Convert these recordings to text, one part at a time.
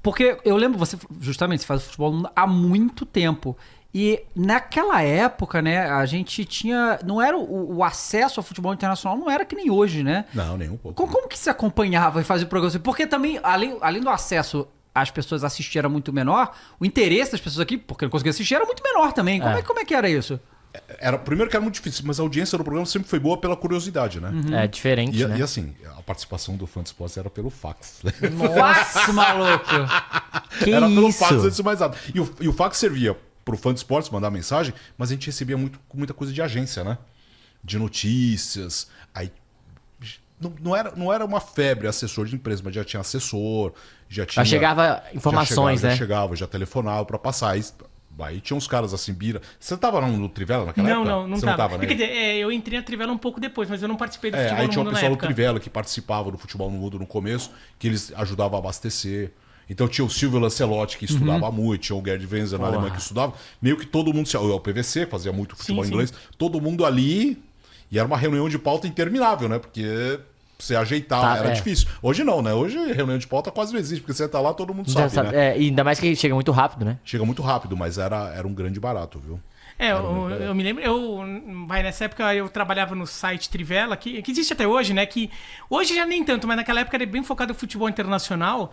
Porque eu lembro, você justamente você faz futebol há muito tempo. E naquela época, né, a gente tinha... Não era o acesso ao futebol internacional, não era que nem hoje, né? Não, nem um pouco. Como que se acompanhava e fazia o programa assim? Porque também, além do acesso às pessoas assistir era muito menor, o interesse das pessoas aqui, porque não conseguia assistir, era muito menor também. Como é que era isso? Primeiro que era muito difícil, mas a audiência do programa sempre foi boa pela curiosidade, né? É diferente, né? E assim, a participação do Fã de Esportes era pelo fax. Nossa, maluco! Era pelo fax antes de mais nada. E o fax servia pro Fã de Esportes mandar mensagem, mas a gente recebia muita coisa de agência, né? De notícias. Aí não era uma febre assessor de empresa, mas já tinha assessor, já chegava informações, né? Já telefonava pra passar. Aí tinha uns caras assim, Bira. Você tava no Trivela naquela época? Não Você tava. Né? Quer dizer, eu entrei na Trivela um pouco depois, mas eu não participei do futebol no aí mundo tinha uma na pessoa do época. Trivela que participava do futebol no mundo no começo, que eles ajudavam a abastecer. Então tinha o Silvio Lancelotti, que estudava muito, tinha o Gerd Wenzel na Alemanha que estudava. Meio que todo mundo... O PVC fazia muito futebol inglês. Todo mundo ali... E era uma reunião de pauta interminável, né? Porque você ajeitar era difícil. Hoje não, né? Hoje reunião de pauta quase não existe, porque você tá lá, todo mundo sabe, né? E ainda mais que chega muito rápido, né? Chega muito rápido, mas era um grande barato, viu? Eu me lembro, nessa época eu trabalhava no site Trivela, que existe até hoje, né? Que hoje já nem tanto, mas naquela época era bem focado no futebol internacional.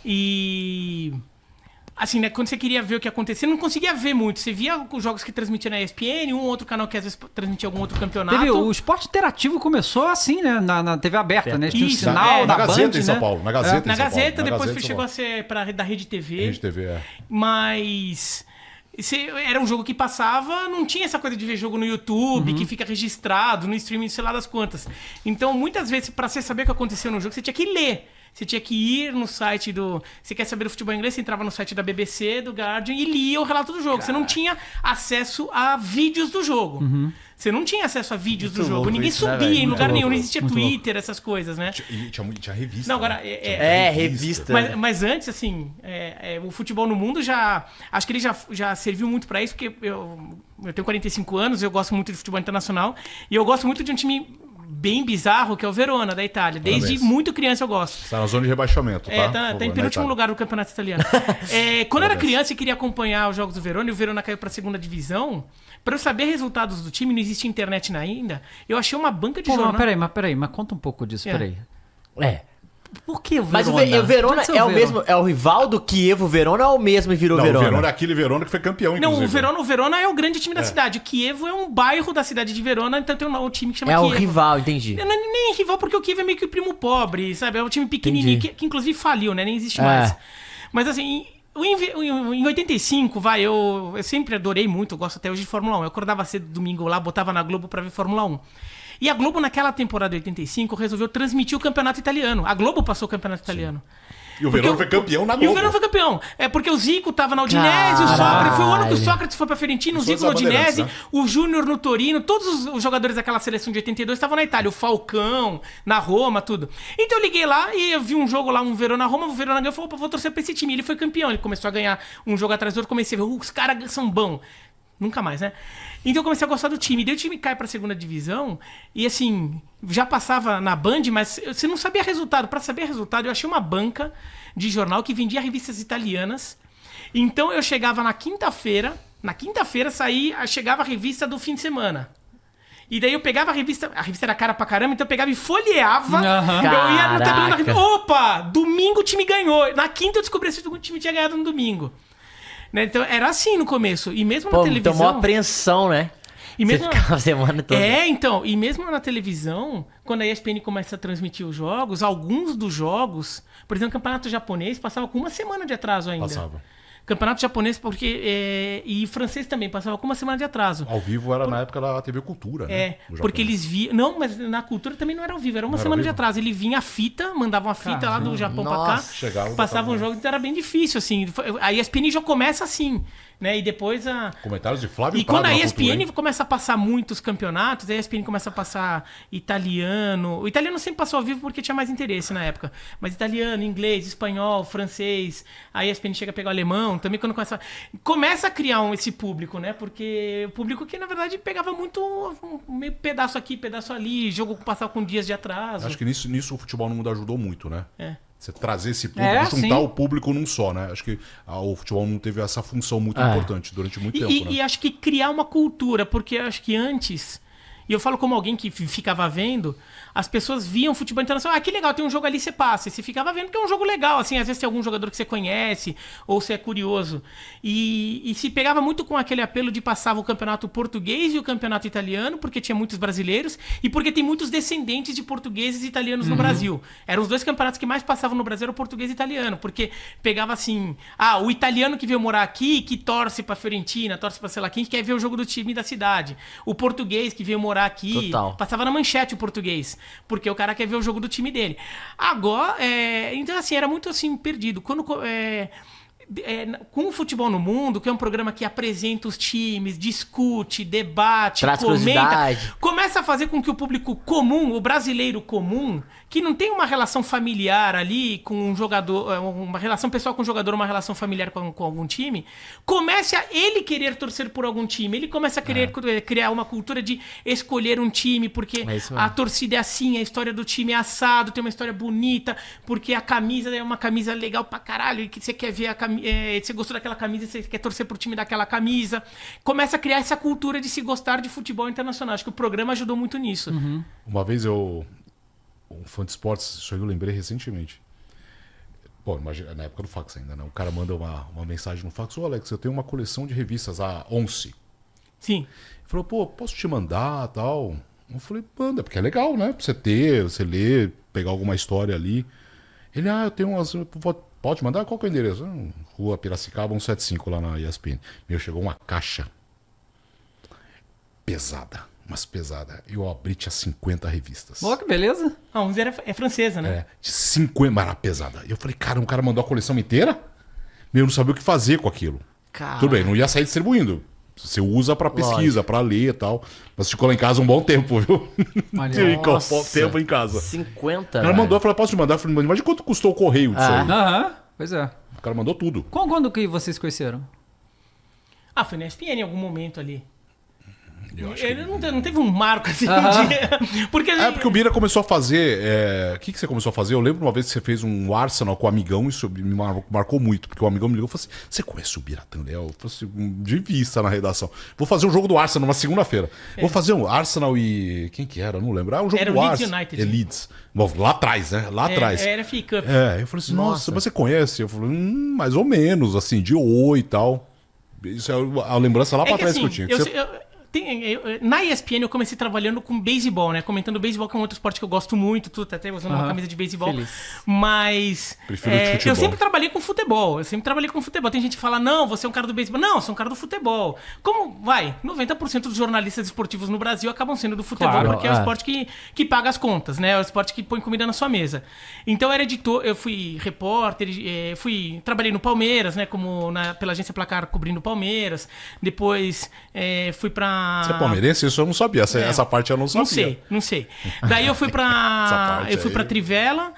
E... Assim, né? Quando você queria ver o que acontecia, não conseguia ver muito. Você via os jogos que transmitia na ESPN, um outro canal que às vezes transmitia algum outro campeonato. O esporte interativo começou assim, né? Na TV aberta, né? Tinha o sinal na da Gazeta Band, em São né? Paulo. Na Gazeta, Na Gazeta, depois chegou a ser da Rede TV. Rede TV, Mas... era um jogo que passava, não tinha essa coisa de ver jogo no YouTube, que fica registrado, no streaming, sei lá das quantas. Então, muitas vezes, pra você saber o que aconteceu no jogo, você tinha que ler. Você tinha que ir no site do... Você quer saber do futebol inglês? Você entrava no site da BBC, do Guardian e lia o relato do jogo. Você não tinha acesso a vídeos do jogo. Você não tinha acesso a vídeos do jogo. Ninguém subia em lugar nenhum. Não existia Twitter, essas coisas, né? Tinha revista. Não, agora... revista. Mas antes, assim, o futebol no mundo já... Acho que ele já serviu muito pra isso, porque eu tenho 45 anos, eu gosto muito de futebol internacional. E eu gosto muito de um time... bem bizarro, que é o Verona, da Itália. Desde muito criança eu gosto. Tá na zona de rebaixamento, tá? Tá em penúltimo lugar do campeonato italiano. Quando eu era criança e queria acompanhar os jogos do Verona, e o Verona caiu pra segunda divisão, pra eu saber resultados do time, não existia internet ainda, eu achei uma banca de jornal. Peraí, mas conta um pouco disso, peraí. Por que o Verona? Mas o Verona é o mesmo, é o rival do Kievo Verona ou é o mesmo e virou Verona? O Verona é aquele Verona que foi campeão, inclusive. Não, o Verona é o grande time da cidade. O Kievo é um bairro da cidade de Verona, então tem um time que chama Kievo. É o rival, entendi. Não é nem rival, porque o Kievo é meio que o primo pobre, sabe? É um time pequenininho, que inclusive faliu, né? Nem existe mais. Mas assim... Em 85, eu sempre adorei muito, eu gosto até hoje de Fórmula 1. Eu acordava cedo domingo lá, botava na Globo pra ver Fórmula 1. E a Globo, naquela temporada de 85, resolveu transmitir o campeonato italiano. A Globo passou o campeonato italiano. E o Verona foi campeão na Globo. E o Verona foi campeão. Porque o Zico tava na Udinese, o Sócrates... Foi o ano que o Sócrates foi pra Fiorentina, o Zico na Udinese, o Júnior no Torino. Todos os jogadores daquela seleção de 82 estavam na Itália. O Falcão, na Roma, tudo. Então eu liguei lá e eu vi um jogo lá, um Verona-Roma. O Verona ganhou e falou, vou torcer pra esse time. Ele foi campeão. Ele começou a ganhar um jogo atrás do outro. Comecei a ver, os caras são bons. Nunca mais, né? Então eu comecei a gostar do time. Daí o time cai pra segunda divisão e assim, já passava na Band, mas você não sabia resultado. Pra saber resultado, eu achei uma banca de jornal que vendia revistas italianas. Então eu chegava na quinta-feira chegava a revista do fim de semana. E daí eu pegava a revista era cara pra caramba, então eu pegava e folheava. Eu ia no tabelão da revista. Opa, domingo o time ganhou. Na quinta eu descobri se o time tinha ganhado no domingo. Né? Então era assim no começo. E mesmo na televisão... Tomou apreensão, né? E mesmo... Você ficava a semana toda. Então. E mesmo na televisão, quando a ESPN começa a transmitir os jogos, alguns dos jogos... Por exemplo, o campeonato japonês passava com uma semana de atraso ainda. Passava. Campeonato japonês, porque... e francês também, passava com uma semana de atraso. Ao vivo era na época da TV Cultura, né? Porque eles viam... Não, mas na Cultura também não era ao vivo, era uma semana de atraso. Ele vinha a fita, mandava uma fita lá do Japão pra cá. Passavam jogos, então era bem difícil, assim. A ESPN já começa assim, né? E depois Comentários de Flávio E quando a ESPN começa a passar muitos campeonatos, a ESPN começa a passar italiano. O italiano sempre passou ao vivo porque tinha mais interesse na época. Mas italiano, inglês, espanhol, francês. A ESPN chega a pegar o alemão. Também quando começa a criar esse público, né? Porque o público que, na verdade, pegava muito meio pedaço aqui, pedaço ali. Jogo passava com dias de atraso. Acho que nisso o futebol no mundo ajudou muito, né? Você trazer esse público, juntar sim. o público num só, né? Acho que o futebol não teve essa função muito importante durante muito tempo, né? E acho que criar uma cultura, porque acho que antes... E eu falo como alguém que ficava vendo, as pessoas viam futebol internacional. Ah, que legal, tem um jogo ali, você passa. E você ficava vendo que é um jogo legal, assim. Às vezes tem algum jogador que você conhece, ou você é curioso. E se pegava muito com aquele apelo de passar o campeonato português e o campeonato italiano, porque tinha muitos brasileiros, e porque tem muitos descendentes de portugueses e italianos no Brasil. Eram os dois campeonatos que mais passavam no Brasil, era o português e o italiano. Porque pegava assim, o italiano que veio morar aqui, que torce pra Fiorentina, torce pra sei lá quem, que quer ver o jogo do time da cidade. O português que veio morar aqui, Total. passava na manchete o português, porque o cara quer ver o jogo do time dele. Agora, então assim, era muito assim, perdido. Quando... com o Futebol no Mundo, que é um programa que apresenta os times, discute, debate, Traz comenta, curiosidade. começa a fazer com que o público comum, o brasileiro comum, que não tem uma relação familiar ali com um jogador, uma relação pessoal com o jogador, uma relação familiar com algum time, comece a ele querer torcer por algum time, ele começa a querer criar uma cultura de escolher um time, porque É isso mesmo. a torcida é assim, a história do time é assado, tem uma história bonita, porque a camisa é uma camisa legal pra caralho, e que você quer ver a camisa, você gostou daquela camisa, você quer torcer pro time daquela camisa. Começa a criar essa cultura de se gostar de futebol internacional. Acho que o programa ajudou muito nisso. Uma vez um fã de esportes, isso aí eu lembrei recentemente. Pô, imagina, na época do fax ainda, né? O cara manda uma mensagem no fax: ô Alex, eu tenho uma coleção de revistas, a Once. Sim. Ele falou, pô, posso te mandar tal? Eu falei, manda, porque é legal, né? Pra você ter, você ler, pegar alguma história ali. Ele, eu tenho umas. Pode mandar? Qual que é o endereço? Rua Piracicaba 175 lá na ESPN. Meu, chegou uma caixa pesada, mas pesada. Eu abri, tinha 50 revistas. Ó, que beleza. A 11 é francesa, né? De 50, mas era pesada. Eu falei, cara, um cara mandou a coleção inteira? Meu, eu não sabia o que fazer com aquilo. Cara. Tudo bem, não ia sair distribuindo. Você usa pra pesquisa, pra ler e tal. Mas ficou lá em casa um bom tempo, viu? Ficou um bom tempo em casa. 50, O cara mandou, eu falei, posso te mandar? Eu falei, imagina quanto custou o correio disso aí. Aham, pois é. O cara mandou tudo. Quando que vocês conheceram? Foi na ESPN em algum momento ali. Eu acho Ele não teve um marco assim de... Porque porque o Bira começou a fazer... O que você começou a fazer? Eu lembro uma vez que você fez um Arsenal com o Amigão, isso me marcou muito, porque o Amigão me ligou e falou assim, você conhece o Biratã Leal? Eu falei assim, de vista na redação. Vou fazer um jogo do Arsenal numa segunda-feira. Vou fazer um Arsenal e... Quem que era? Não lembro. Um jogo Era do o Leeds Arsenal. United. Leeds. Bom, lá atrás, né? Lá atrás. Era FA Cup. Eu falei assim, nossa, mas você conhece? Eu falei, mais ou menos, assim, de oi e tal. Isso é a lembrança lá pra trás que eu tinha. Na ESPN eu comecei trabalhando com beisebol, né? Comentando beisebol, que é um outro esporte que eu gosto muito, tudo até usando uma camisa de beisebol. Feliz. Mas Prefiro de futebol. eu sempre trabalhei com futebol. Tem gente que fala, não, você é um cara do beisebol. Não, eu sou um cara do futebol. Como, 90% dos jornalistas esportivos no Brasil acabam sendo do futebol, Claro, porque é o esporte que paga as contas, né? É o esporte que põe comida na sua mesa. Então eu era editor, eu fui repórter, trabalhei no Palmeiras, né? Pela agência Placar cobrindo o Palmeiras. Depois fui pra... Você é palmeirense? Isso eu não sabia. Essa parte eu não sabia. Não sei. Daí eu fui pra Essa parte aí. Trivela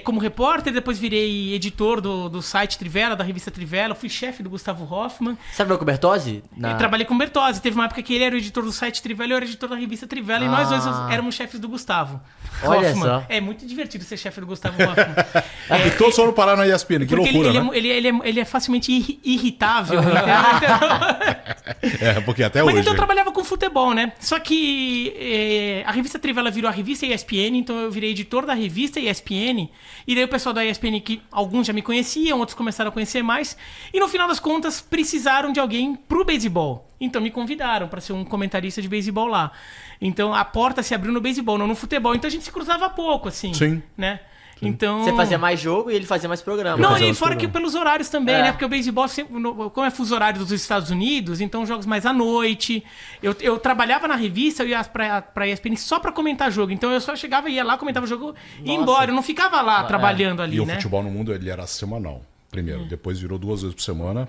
como repórter, depois virei editor do site Trivela, da revista Trivela, fui chefe do Gustavo Hoffmann. Sabe o Bertozzi? Trabalhei com o Bertozzi. Teve uma época que ele era o editor do site Trivela e eu era editor da revista Trivela, e nós dois éramos chefes do Gustavo Olha Hoffmann. só. É muito divertido ser chefe do Gustavo Hoffmann. E todos foram parar na ESPN, que Porque loucura, né? ele é facilmente irritável. Porque até Mas hoje... então eu trabalhava com futebol, né? Só que a revista Trivela virou a revista ESPN, então eu virei editor da revista ESPN. E daí o pessoal da ESPN, que alguns já me conheciam, outros começaram a conhecer mais. E no final das contas, precisaram de alguém pro beisebol. Então me convidaram para ser um comentarista de beisebol lá. Então a porta se abriu no beisebol, não no futebol. Então a gente se cruzava pouco, assim. Sim. Né? Então... Você fazia mais jogo e ele fazia mais programa. Não, Fazia e uns fora que programas. pelos horários também, né? Porque o beisebol, como é fuso horário dos Estados Unidos, então jogos mais à noite. Eu trabalhava na revista, eu ia pra ESPN só pra comentar jogo. Então eu só chegava, ia lá, comentava o jogo e ia embora. Eu não ficava lá trabalhando ali, E o né? futebol no mundo, ele era semanal. Primeiro, depois virou 2 vezes por semana.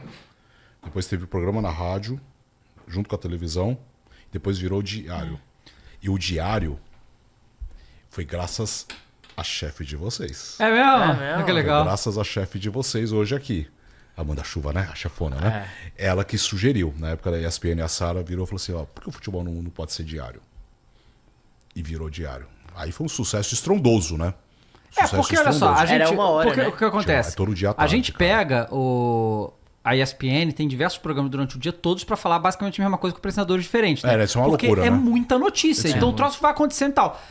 Depois teve o programa na rádio, junto com a televisão. Depois virou diário. E o diário foi graças a chefe de vocês. É mesmo? mesmo? Que legal. Graças a chefe de vocês hoje aqui. Amanda Chuva, né? A chefona, né? Ela que sugeriu. Na época da ESPN, a Sara virou e falou assim, por que o futebol no mundo pode ser diário? E virou diário. Aí foi um sucesso estrondoso, né? Porque olha só, a gente... Era uma hora, porque né? o que acontece? É todo dia à A tarde, gente cara. pega a ESPN, tem diversos programas durante o dia, todos pra falar basicamente a mesma coisa com apresentadores diferentes, né? Isso é uma porque loucura, é né? muita notícia, então o troço vai acontecendo e tal.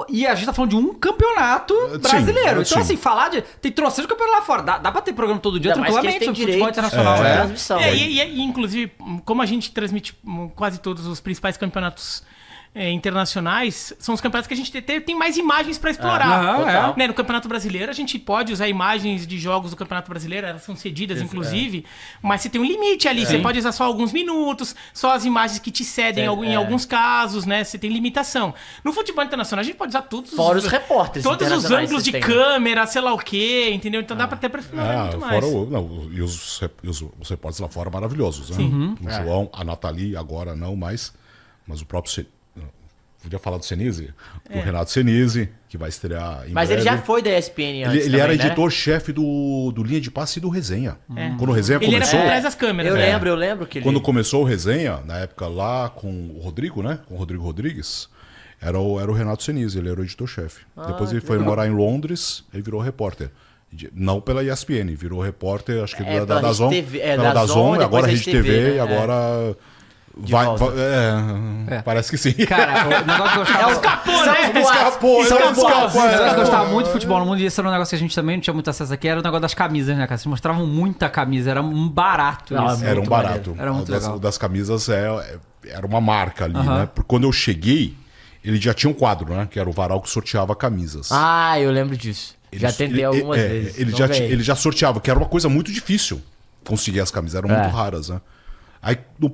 E a gente tá falando de um campeonato brasileiro. Então, assim, falar de... Tem trocentos campeonatos lá fora. Dá pra ter programa todo dia Ainda mais que tranquilamente eles têm sobre futebol direitos internacional. de É. transmissão. E, inclusive, como a gente transmite quase todos os principais campeonatos internacionais, são os campeonatos que a gente tem mais imagens pra explorar. Total. Né, no Campeonato Brasileiro, a gente pode usar imagens de jogos do Campeonato Brasileiro, elas são cedidas, inclusive, mas você tem um limite ali. Você pode usar só alguns minutos, só as imagens que te cedem em alguns casos, né? Você tem limitação. No futebol internacional, a gente pode usar todos Fora os repórteres todos os internacionais ângulos de que tem, né? câmera, sei lá o quê, entendeu? Então dá pra até explorar muito mais. E os repórteres lá fora maravilhosos, né? O João, a Nathalie, agora não mais, mas o próprio... Podia falar do Senise? O Renato Senise, que vai estrear em Mas breve. ele já foi da ESPN antes Ele era também, né? editor-chefe do Linha de Passe e do Resenha. Quando o Resenha Ele era começou... por trás das câmeras, Eu lembro que ele... Quando começou o Resenha, na época lá com o Rodrigo, né? Com o Rodrigo Rodrigues, era o Renato Senise, ele era o editor-chefe. Depois ele foi morar em Londres, ele virou repórter. Não pela ESPN, virou repórter, acho que da Dazon. Da Dazon, Zon, agora depois Rede TV, né? e agora... Parece que sim. Cara, o negócio que eu gostava... Escapou, né? Escapou. O negócio que eu gostava muito de futebol no mundo, e esse era um negócio que a gente também não tinha muito acesso aqui, era o negócio das camisas, né, cara? Vocês mostravam muita camisa, era um barato isso. Era um barato. Era muito legal. Das camisas era uma marca ali, né? Porque quando eu cheguei, ele já tinha um quadro, né? Que era o varal que sorteava camisas. Ah, eu lembro disso. Já tentei algumas vezes. Ele já sorteava, que era uma coisa muito difícil conseguir as camisas, eram muito raras, né? Aí no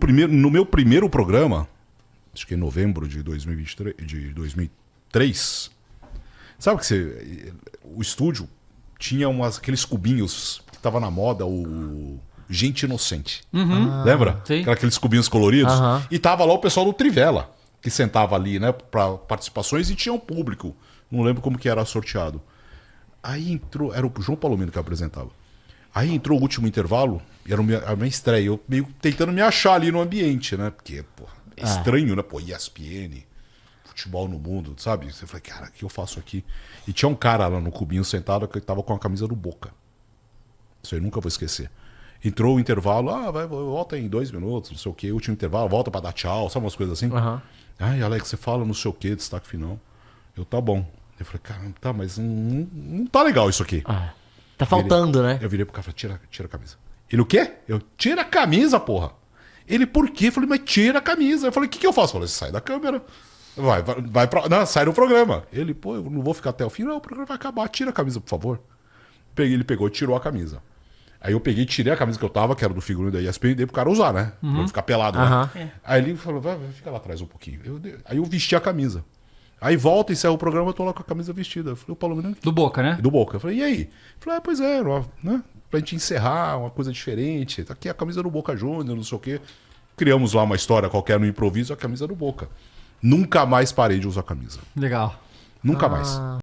meu primeiro programa, acho que em novembro de 2003, sabe que o estúdio tinha aqueles cubinhos que tava na moda, o Gente Inocente. Lembra? Sim. Aqueles cubinhos coloridos. E tava lá o pessoal do Trivela, que sentava ali, né, para participações e tinha um público. Não lembro como que era sorteado. Aí entrou, era o João Palomino que apresentava. Aí entrou o último intervalo, e era a minha estreia, eu meio tentando me achar ali no ambiente, né? Porque, pô, é estranho, né? Pô, ESPN, futebol no mundo, sabe? Você fala, cara, o que eu faço aqui? E tinha um cara lá no cubinho sentado que tava com a camisa do Boca. Isso aí eu nunca vou esquecer. Entrou o intervalo, volta em 2 minutos, não sei o quê, último intervalo, volta pra dar tchau, sabe umas coisas assim? Ai, Alex, você fala não sei o quê, destaque final. Eu, tá bom. Eu falei, cara, tá, mas não tá legal isso aqui. Tá faltando, né? Eu virei pro cara e falei, tira a camisa. Ele, o quê? Eu, tira a camisa, porra. Ele, por quê? Eu falei, mas tira a camisa. Eu falei, o que eu faço? Eu falei, sai da câmera. Vai pra... Não, sai do programa. Ele, pô, eu não vou ficar até o fim. Não, o programa vai acabar. Tira a camisa, por favor. Ele pegou e tirou a camisa. Aí eu peguei, tirei a camisa que eu tava, que era do figurino da ESPN, e dei pro cara usar, né? Pra não ficar pelado, né? Aí ele falou, vai, fica lá atrás um pouquinho. Aí eu vesti a camisa. Aí volta e encerra o programa, eu tô lá com a camisa vestida. Eu falei, o Palomino... Do Boca, né? Do Boca. Eu falei, e aí? Ele falou, pois é, né? Pra gente encerrar uma coisa diferente. Tá aqui a camisa do Boca Júnior, não sei o quê. Criamos lá uma história qualquer no improviso, a camisa do Boca. Nunca mais parei de usar a camisa. Legal. Nunca mais.